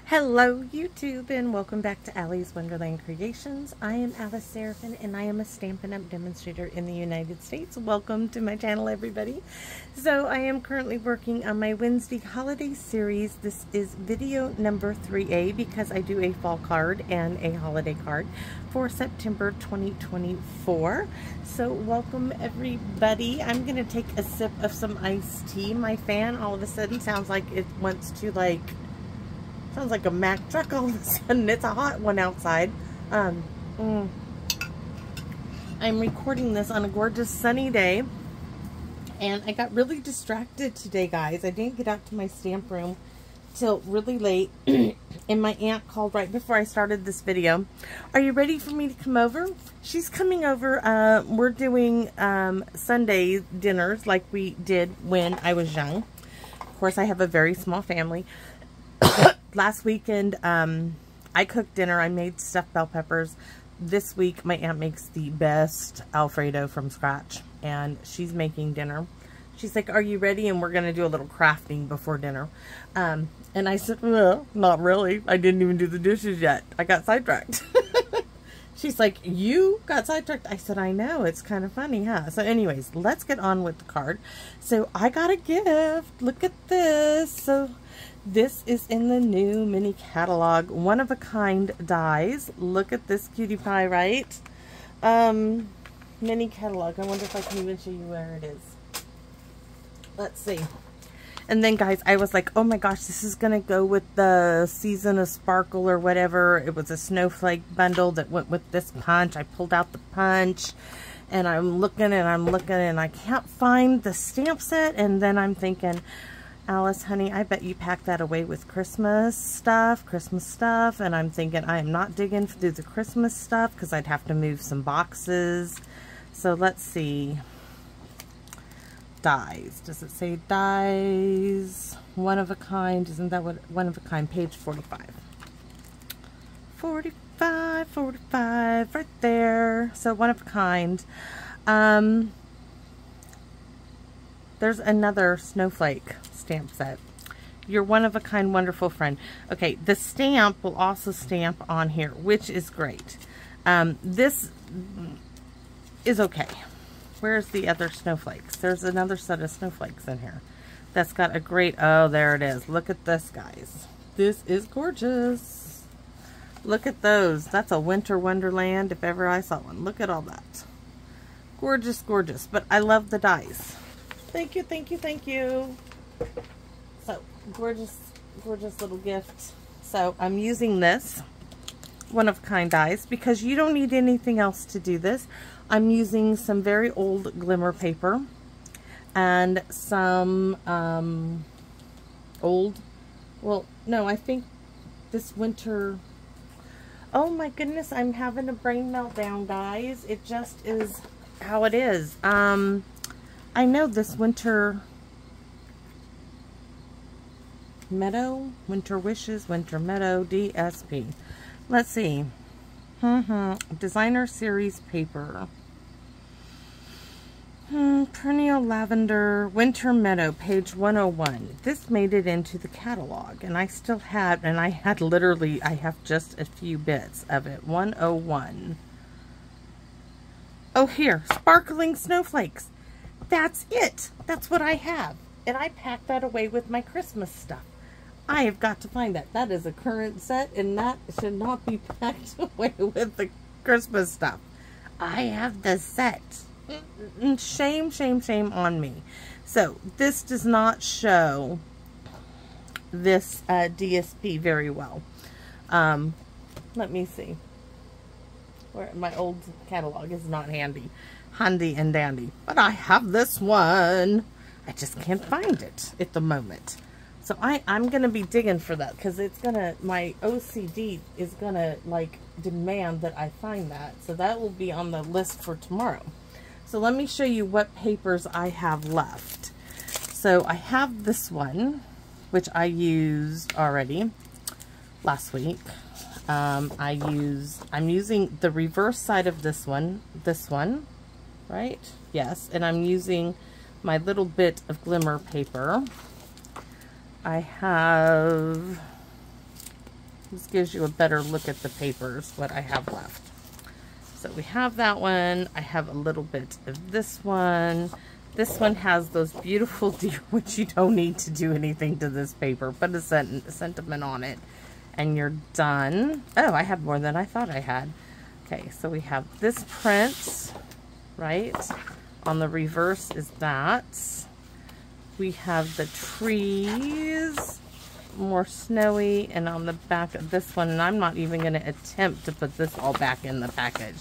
Hello YouTube and welcome back to Allie's Wonderland Creations. I am Alice Seraphin and I am a Stampin' Up! Demonstrator in the United States. Welcome to my channel, everybody. So I am currently working on my Wednesday holiday series. This is video number 3A because I do a fall card and a holiday card for September 2024. So welcome everybody. I'm going to take a sip of some iced tea. My fan all of a sudden sounds like it wants to sounds like a Mack truck all of a sudden. It's a hot one outside. I'm recording this on a gorgeous sunny day. And I got really distracted today, guys. I didn't get out to my stamp room till really late. And my aunt called right before I started this video. Are you ready for me to come over? She's coming over. We're doing Sunday dinners like we did when I was young. Of course, I have a very small family. Last weekend, I cooked dinner. I made stuffed bell peppers. This week, my aunt makes the best Alfredo from scratch, and she's making dinner. She's like, are you ready? And we're going to do a little crafting before dinner. And I said, well, not really. I didn't even do the dishes yet. I got sidetracked. She's like, you got sidetracked? I said, I know. It's kind of funny, huh? So anyways, let's get on with the card. So I got a gift. Look at this. So this is in the new mini catalog, One of a Kind Dies. Look at this cutie pie, right? Mini catalog. I wonder if I can even show you where it is. Let's see. And then, guys, I was like, oh my gosh, this is going to go with the Season of Sparkle or whatever. It was a snowflake bundle that went with this punch. I pulled out the punch, and I'm looking, and I can't find the stamp set. And then I'm thinking, Alice, honey, I bet you packed that away with Christmas stuff. And I'm thinking, I am not digging through the Christmas stuff because I'd have to move some boxes. So let's see. Dies. Does it say dies? One of a kind. Isn't that what one of a kind? Page 45. 45 right there. So one of a kind. There's another snowflake stamp set. Your one of a kind wonderful friend. Okay, the stamp will also stamp on here, which is great. This is okay. Where's the other snowflakes? There's another set of snowflakes in here. That's got a great, oh, there it is. Look at this, guys. This is gorgeous. Look at those. That's a winter wonderland if ever I saw one. Look at all that. Gorgeous, gorgeous. But I love the dies. Thank you, thank you, thank you. So, gorgeous, gorgeous little gift. So, I'm using this one of a kind dies because you don't need anything else to do this. I'm using some very old glimmer paper and some old, well, no, I think this winter, oh my goodness, I'm having a brain meltdown, guys. It just is how it is. I know this winter meadow, winter wishes, winter meadow, DSP. Let's see. Designer series paper. Perennial lavender, winter meadow, page 101. This made it into the catalog, and I still had, and I had literally, I have just a few bits of it. 101. Oh, here, sparkling snowflakes. That's it. That's what I have. And I packed that away with my Christmas stuff. I have got to find that. That is a current set, and that should not be packed away with the Christmas stuff. I have the set. Shame, shame, shame on me. So, this does not show this DSP very well. Let me see. Where my old catalog is not handy and dandy. But I have this one. I just can't find it at the moment. So I'm going to be digging for that because it's going to, my OCD is going to like demand that I find that. So that will be on the list for tomorrow. So let me show you what papers I have left. So I have this one, which I used already last week. I'm using the reverse side of this one, right? Yes, and I'm using my little bit of glimmer paper. I have This gives you a better look at the papers, what I have left. So we have that one. I have a little bit of this one. This one has those beautiful deer, which you don't need to do anything to this paper. Put a sentiment on it, and you're done. Oh, I have more than I thought I had. Okay, so we have this print, right? On the reverse is that. We have the trees, more snowy, and on the back of this one, and I'm not even going to attempt to put this all back in the package.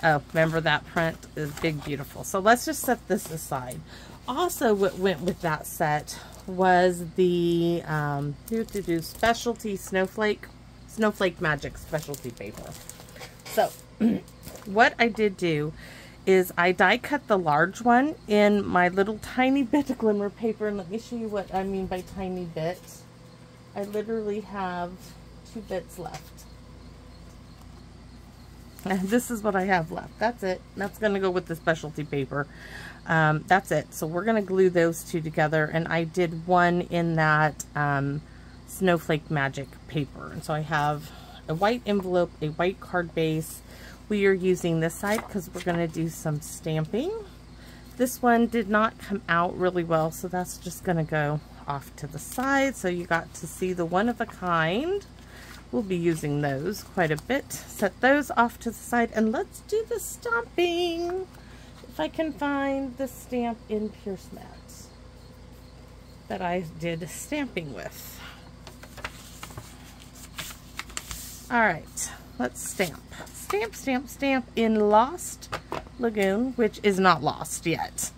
Oh, remember that print is big, beautiful. So let's just set this aside. Also, what went with that set was the specialty snowflake magic specialty paper. So what I did do is I die cut the large one in my little tiny bit of glimmer paper, and let me show you what I mean by tiny bit. I literally have 2 bits left. And this is what I have left. That's it. That's going to go with the specialty paper. That's it. So we're going to glue those two together, and I did one in that snowflake magic paper. And so I have a white envelope, a white card base. We are using this side because we're going to do some stamping. This one did not come out really well, so that's just going to go off to the side. So you got to see the one of a kind. We'll be using those quite a bit. Set those off to the side, and let's do the stamping. If I can find the stamp in Pierce Mats that I did stamping with. All right, let's stamp. Stamp, stamp, stamp in Lost Lagoon, which is not lost yet.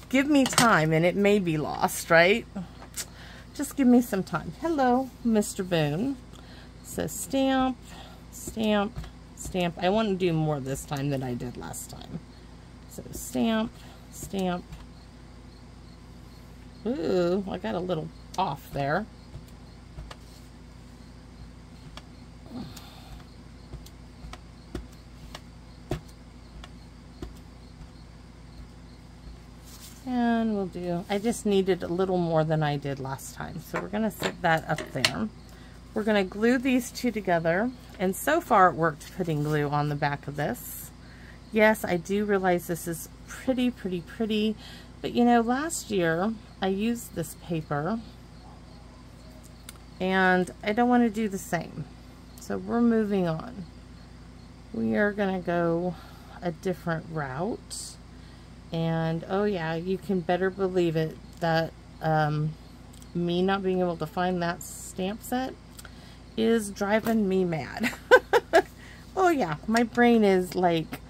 Give me time and it may be lost, right? Just give me some time. Hello, Mr. Boone. So stamp, stamp, stamp. I want to do more this time than I did last time. So stamp, stamp. Ooh, I got a little off there. And we'll do, I just needed a little more than I did last time. So we're going to set that up there. We're going to glue these two together. And so far it worked putting glue on the back of this. Yes, I do realize this is pretty. But you know, last year I used this paper and I don't want to do the same. So we're moving on. We are going to go a different route. And oh yeah, you can better believe it that me not being able to find that stamp set is driving me mad. Oh yeah, my brain is like,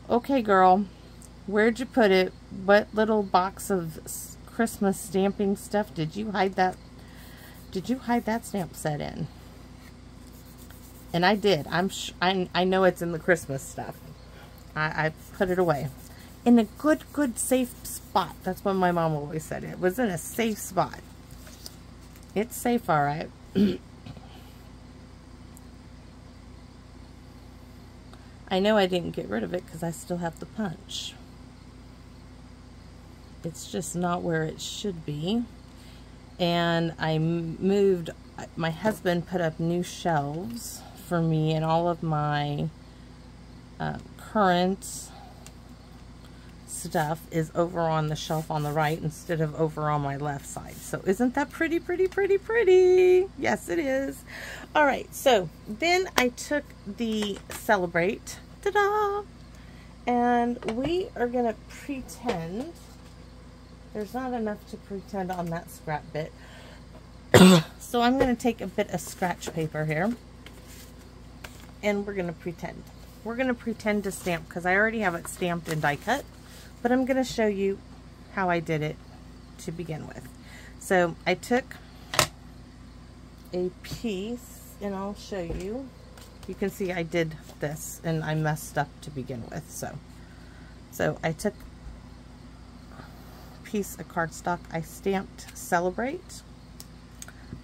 okay girl, where'd you put it? What little box of Christmas stamping stuff did you hide that? Did you hide that stamp set in? And I did. I know it's in the Christmas stuff. I put it away. In a good, safe spot. That's what my mom always said. It was in a safe spot. It's safe, all right. I know I didn't get rid of it because I still have the punch. It's just not where it should be. And I moved, my husband put up new shelves for me, and all of my current stuff is over on the shelf on the right instead of over on my left side. So isn't that pretty? Yes, it is. All right, so then I took the Celebrate, ta-da, and we are gonna pretend there's not enough to pretend on that scrap bit. So I'm gonna take a bit of scratch paper here and we're gonna pretend. We're gonna pretend to stamp because I already have it stamped and die cut. But I'm going to show you how I did it to begin with. So I took a piece, and I'll show you. You can see I did this, and I messed up to begin with. So I took a piece of cardstock. I stamped Celebrate.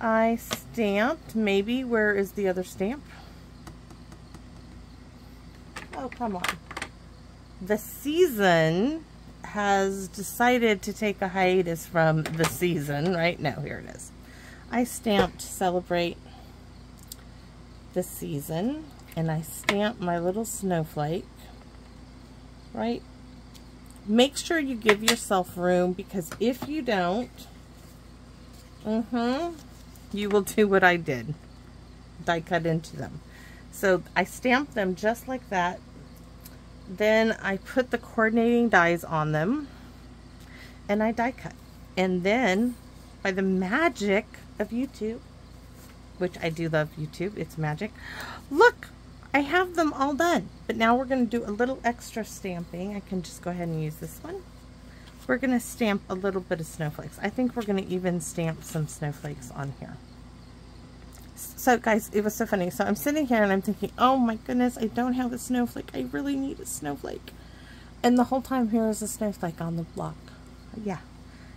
I stamped, maybe, where is the other stamp? Oh, come on. The Season has decided to take a hiatus from the season, right? No, here it is. I stamped Celebrate, the season, and I stamp my little snowflake, right? Make sure you give yourself room, because if you don't, you will do what I did. Die cut into them. So I stamped them just like that. Then I put the coordinating dies on them, and I die cut. And then, by the magic of YouTube, which I do love YouTube, it's magic. Look, I have them all done. But now we're going to do a little extra stamping. I can just go ahead and use this one. We're going to stamp a little bit of snowflakes. I think we're going to even stamp some snowflakes on here. So guys, it was so funny. So I'm sitting here and I'm thinking, oh my goodness, I don't have a snowflake. I really need a snowflake. And the whole time here is a snowflake on the block. Yeah.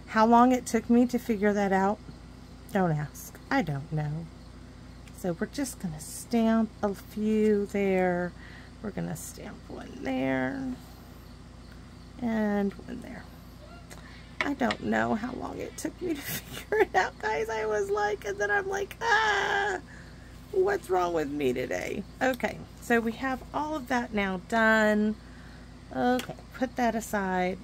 How long it took me to figure that out, don't ask. I don't know. So we're just going to stamp a few there. We're going to stamp one there. And one there. I don't know how long it took me to figure it out, guys. I was like, and then I'm like, what's wrong with me today? Okay, so we have all of that now done. Okay, put that aside.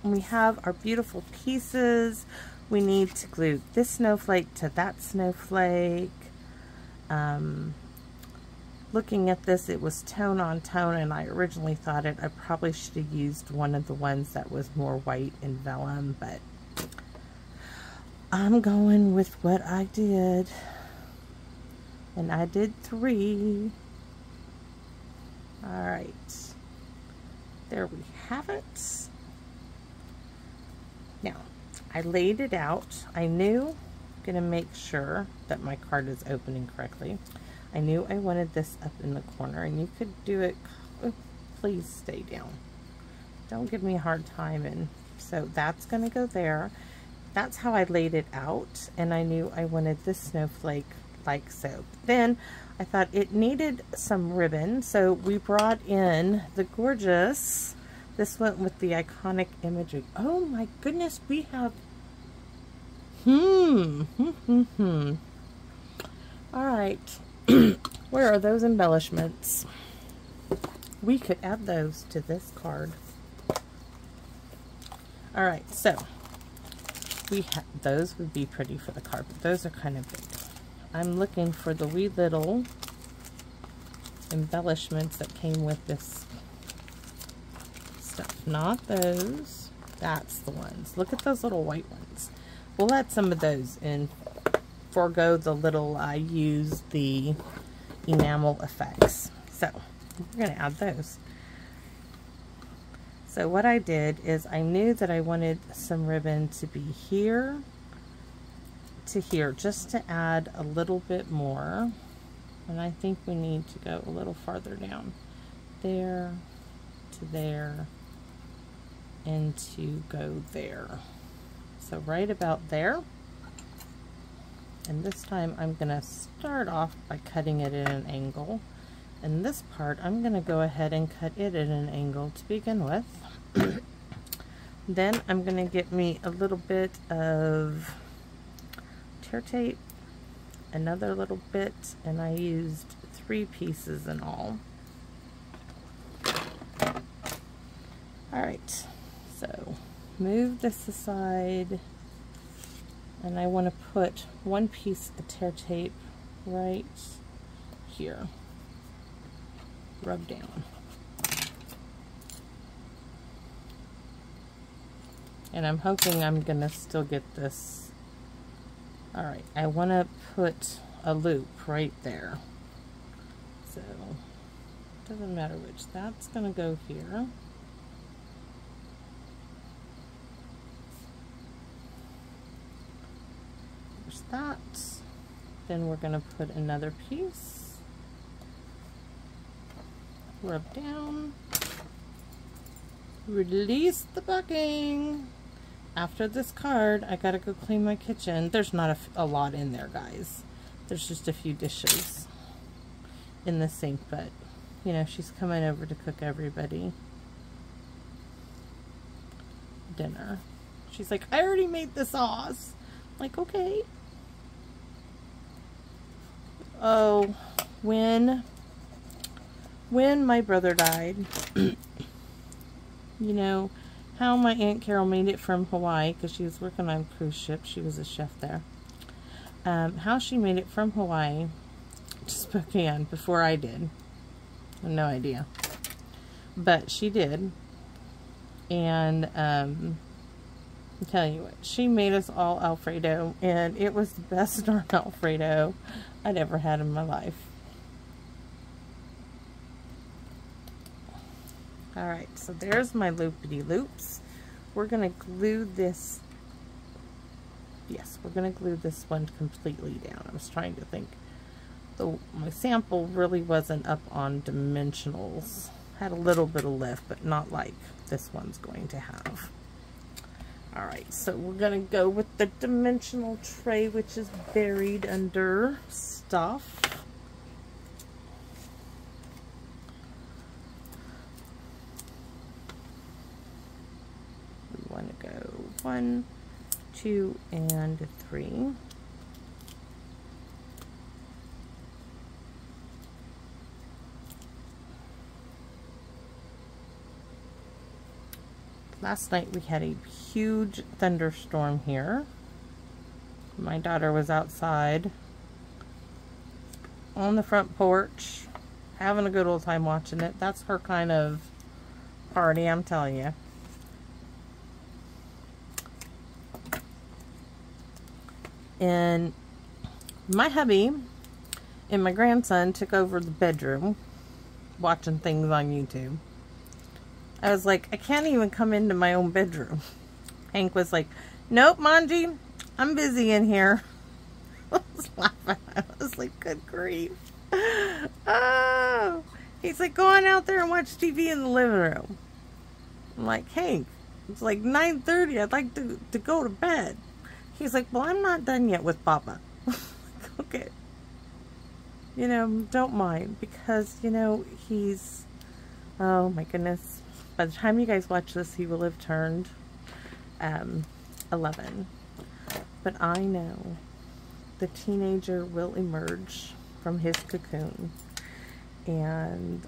We have our beautiful pieces. We need to glue this snowflake to that snowflake. Looking at this, it was tone on tone, and I originally thought I probably should have used one of the ones that was more white in vellum, but I'm going with what I did. And I did 3. Alright. There we have it. Now, I laid it out. I knew I'm going to make sure that my card is opening correctly. I knew I wanted this up in the corner, and you could do it. Oh, please stay down. Don't give me a hard time. And so that's going to go there. That's how I laid it out, and I knew I wanted this snowflake like so. Then I thought it needed some ribbon, so we brought in the gorgeous, this went with the Iconic Imagery. Oh my goodness, we have, all right. Where are those embellishments? We could add those to this card. All right, so we have those would be pretty for the card, but those are kind of big. I'm looking for the wee little embellishments that came with this stuff. Not those. That's the ones. Look at those little white ones. We'll add some of those in. Forego the little, I use the enamel effects. So we're going to add those. So what I did is I knew that I wanted some ribbon to be here to here, just to add a little bit more. And I think we need to go a little farther down. There to there and to go there. So right about there. And this time I'm going to start off by cutting it at an angle. And this part I'm going to go ahead and cut it at an angle to begin with. Then I'm going to get me a little bit of tear tape, another little bit, and I used 3 pieces in all. Alright, so move this aside. And I want to put 1 piece of tear tape right here. Rub down. And I'm hoping I'm going to still get this. Alright, I want to put a loop right there. So, doesn't matter which. That's going to go here. That. Then we're going to put another piece, rub down, release the bucking. After this card, I gotta go clean my kitchen. There's not a lot in there, guys. There's just a few dishes in the sink, but you know, she's coming over to cook everybody dinner. She's like, I already made the sauce. I'm like, okay. Oh, when my brother died, you know, how my Aunt Carol made it from Hawaii, because she was working on a cruise ship. She was a chef there. How she made it from Hawaii to Spokane before I did. No idea. But she did. And I'll tell you what, she made us all Alfredo, and it was the best darn Alfredo I'd ever had in my life. Alright, so there's my loopity-loops. We're going to glue this. Yes, we're going to glue this one completely down. I was trying to think. My sample really wasn't up on dimensionals. Had a little bit of lift, but not like this one's going to have. Alright, so we're going to go with the dimensional tray, which is buried under stuff. We want to go 1, 2, and 3. Last night we had a huge thunderstorm here. My daughter was outside on the front porch having a good old time watching it. That's her kind of party, I'm telling you. And my hubby and my grandson took over the bedroom watching things on YouTube. I was like, I can't even come into my own bedroom. Hank was like, nope, Manji, I'm busy in here. I was laughing. I was like, good grief. Oh. He's like, go on out there and watch TV in the living room. I'm like, Hank, it's like 9:30. I'd like to go to bed. He's like, well, I'm not done yet with Papa. Okay. You know, don't mind, because, you know, he's, oh my goodness. By the time you guys watch this, he will have turned 11. But I know the teenager will emerge from his cocoon, and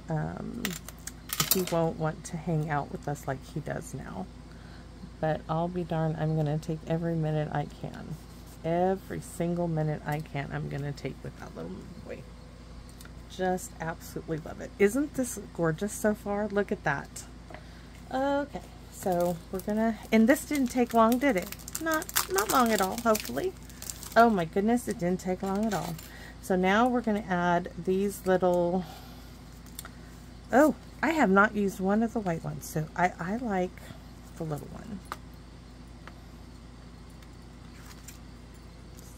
he won't want to hang out with us like he does now. But I'll be darned, I'm going to take every minute I can. Every single minute I can, I'm going to take with that little boy. Just absolutely love it. Isn't this gorgeous so far? Look at that. Okay, so we're gonna, and this didn't take long, did it? Not long at all, hopefully. Oh my goodness, it didn't take long at all. So now we're gonna add these little, oh, I have not used one of the white ones, so I like the little one.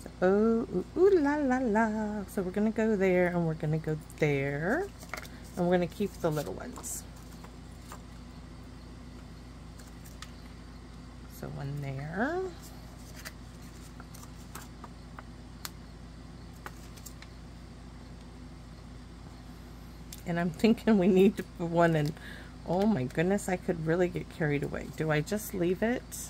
So, oh, ooh la la la. So we're gonna go there, and we're gonna go there, and we're gonna keep the little ones. So one there. And I'm thinking we need to put one in. Oh my goodness, I could really get carried away. Do I just leave it?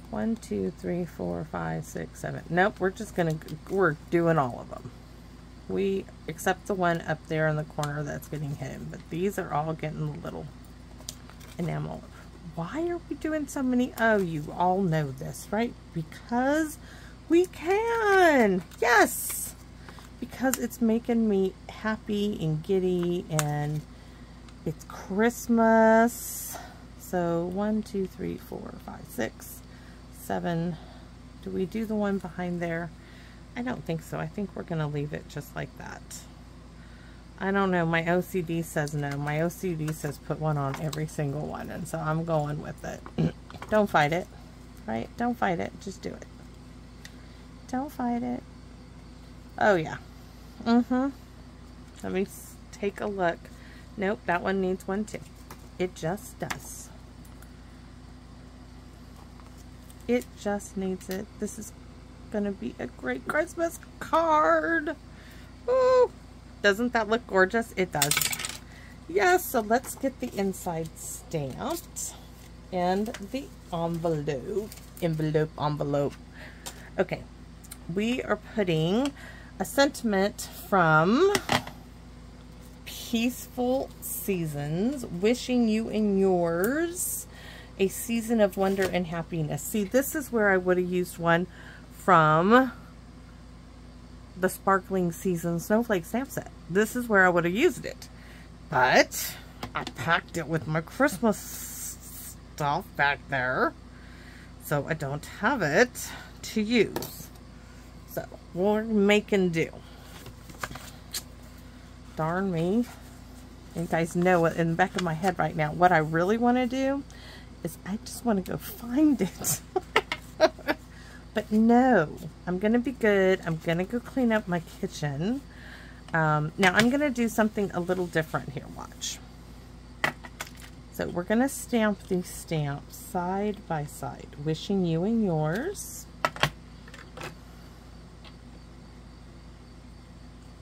1, 2, 3, 4, 5, 6, 7. Nope, we're doing all of them. Except the one up there in the corner that's getting hidden. But these are all getting the little enamel. Why are we doing so many? Oh, you all know this, right? Because we can. Yes. Because it's making me happy and giddy, and it's Christmas. So 1, 2, 3, 4, 5, 6, 7. Do we do the one behind there? I don't think so. I think we're going to leave it just like that. I don't know. My OCD says no. My OCD says put one on every single one. And so I'm going with it. Don't fight it. Right? Don't fight it. Just do it. Don't fight it. Oh, yeah. Let me take a look. Nope. That one needs one too. It just does. It just needs it. This is going to be a great Christmas card. Ooh. Doesn't that look gorgeous? It does. Yes, so let's get the inside stamped and the envelope. Okay, we are putting a sentiment from Peaceful Seasons, wishing you and yours a season of wonder and happiness. See, this is where I would have used one from the Sparkling Season Snowflake stamp set. This is where I would have used it. But I packed it with my Christmas stuff back there, so I don't have it to use. So we're making do. Darn me. You guys know what in the back of my head right now, what I really want to do is I just want to go find it. But no, I'm going to be good. I'm going to go clean up my kitchen. Now I'm going to do something a little different here. Watch. So we're going to stamp these stamps side by side. Wishing you and yours.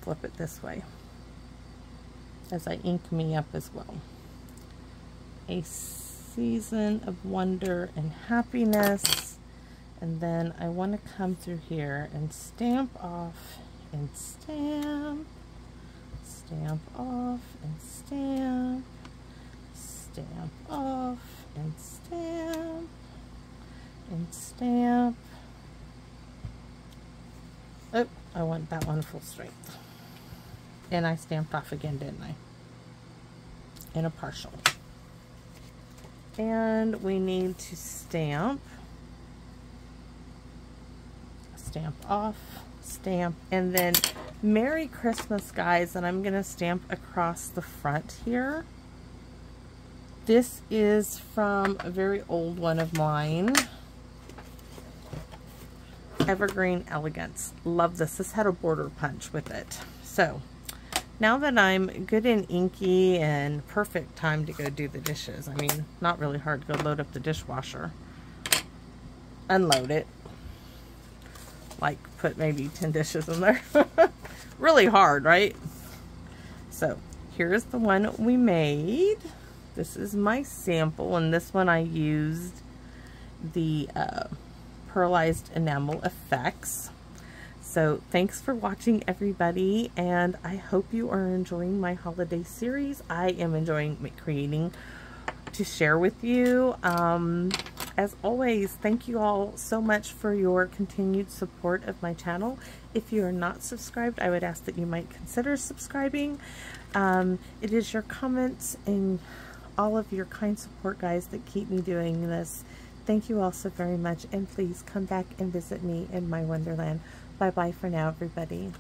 Flip it this way as I ink me up as well. A season of wonder and happiness. And then I want to come through here and stamp off and stamp. Stamp off and stamp. Stamp off and stamp. And stamp. Oh, I want that one full strength. And I stamped off again, didn't I? In a partial. And we need to stamp. Stamp off, stamp, and then Merry Christmas, guys. And I'm going to stamp across the front here. This is from a very old one of mine. Evergreen Elegance. Love this. This had a border punch with it. So now that I'm good and inky and perfect time to go do the dishes. I mean, not really hard to go load up the dishwasher. Unload it. Like, put maybe 10 dishes in there. Really hard, right? So, here's the one we made. This is my sample, and this one I used the Pearlized Enamel Effects. So, thanks for watching, everybody, and I hope you are enjoying my holiday series. I am enjoying creating to share with you. As always, thank you all so much for your continued support of my channel. If you are not subscribed, I would ask that you might consider subscribing. It is your comments and all of your kind support, guys, that keep me doing this. Thank you all so very much, and please come back and visit me in my wonderland. Bye-bye for now, everybody.